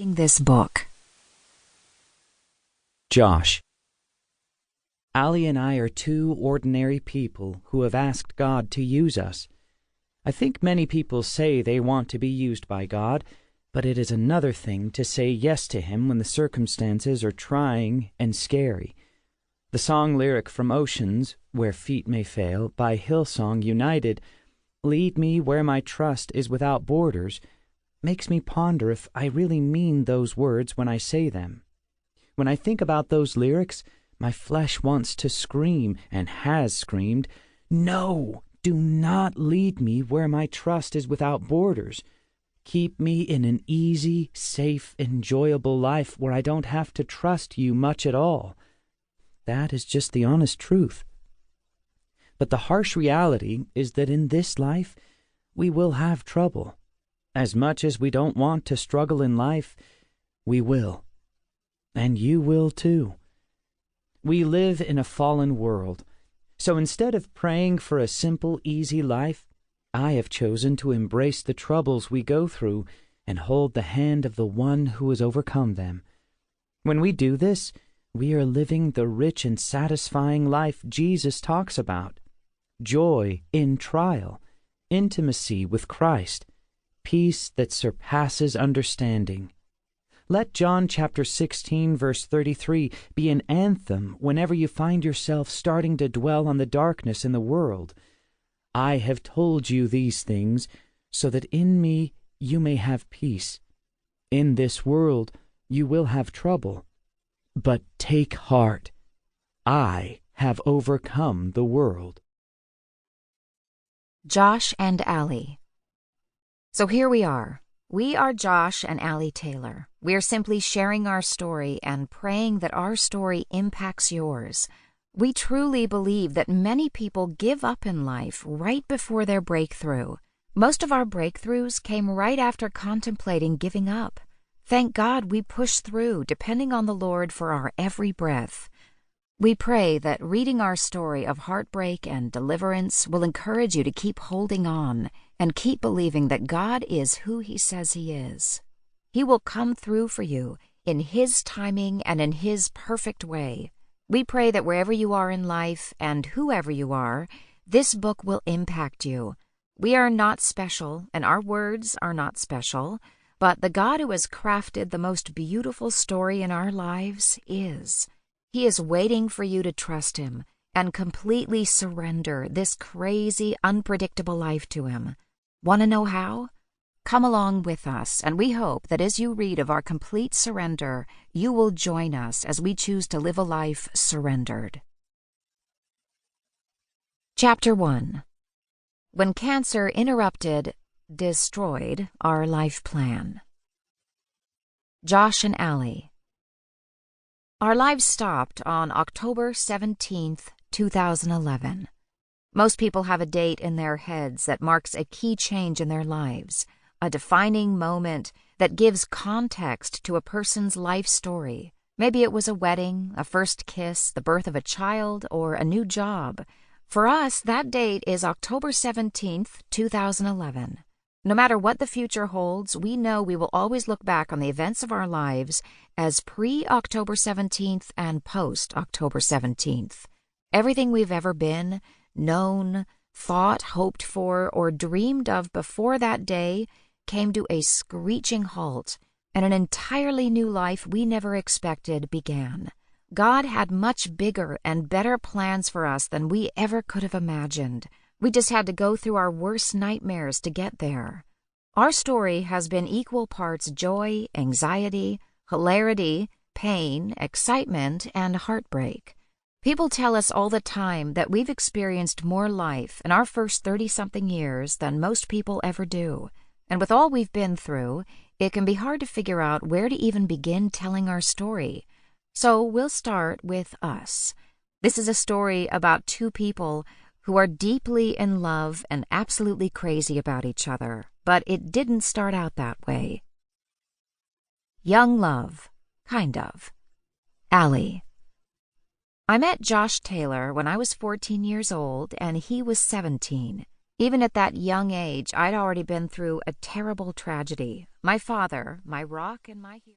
This book. Josh. Aly and I are two ordinary people who have asked God to use us. I think many people say they want to be used by God, but it is another thing to say yes to Him when the circumstances are trying and scary. The song lyric from Oceans, Where Feet May Fail, by Hillsong United, "Lead me where my trust is without borders," makes me ponder if I really mean those words when I say them. When I think about those lyrics, my flesh wants to scream, and has screamed, "No, do not lead me where my trust is without borders. Keep me in an easy, safe, enjoyable life where I don't have to trust you much at all." That is just the honest truth. But the harsh reality is that in this life, we will have trouble. As much as we don't want to struggle in life, we will. And you will too. We live in a fallen world, so instead of praying for a simple, easy life, I have chosen to embrace the troubles we go through and hold the hand of the one who has overcome them. When we do this, we are living the rich and satisfying life Jesus talks about. Joy in trial, intimacy with Christ, peace that surpasses understanding. Let John chapter 16, verse 33 be an anthem whenever you find yourself starting to dwell on the darkness in the world. I have told you these things so that in me you may have peace. In this world you will have trouble, but take heart. I have overcome the world. Josh and Aly. So here we are. We are Josh and Aly Taylor. We are simply sharing our story and praying that our story impacts yours. We truly believe that many people give up in life right before their breakthrough. Most of our breakthroughs came right after contemplating giving up. Thank God we push through, depending on the Lord for our every breath. We pray that reading our story of heartbreak and deliverance will encourage you to keep holding on and keep believing that God is who He says He is. He will come through for you in His timing and in His perfect way. We pray that wherever you are in life and whoever you are, this book will impact you. We are not special, and our words are not special, but the God who has crafted the most beautiful story in our lives is. He is waiting for you to trust Him and completely surrender this crazy, unpredictable life to Him. Want to know how? Come along with us, and we hope that as you read of our complete surrender, you will join us as we choose to live a life surrendered. Chapter 1. When cancer destroyed our life plan. Josh and Aly. Our lives stopped on October 17th, 2011. Most people have a date in their heads that marks a key change in their lives, a defining moment that gives context to a person's life story. Maybe it was a wedding, a first kiss, the birth of a child, or a new job. For us, that date is October 17th, 2011. No matter what the future holds, we know we will always look back on the events of our lives as pre-October 17th and post-October 17th. Everything we've ever been, known, thought, hoped for, or dreamed of before that day came to a screeching halt, and an entirely new life we never expected began. God had much bigger and better plans for us than we ever could have imagined. We just had to go through our worst nightmares to get there. Our story has been equal parts joy, anxiety, hilarity, pain, excitement, and heartbreak. People tell us all the time that we've experienced more life in our first 30-something years than most people ever do. And with all we've been through, it can be hard to figure out where to even begin telling our story. So we'll start with us. This is a story about two people who are deeply in love and absolutely crazy about each other, but it didn't start out that way. Young love, kind of. Aly. I met Josh Taylor when I was 14 years old and he was 17. Even at that young age, I'd already been through a terrible tragedy. My father, my rock and my hero.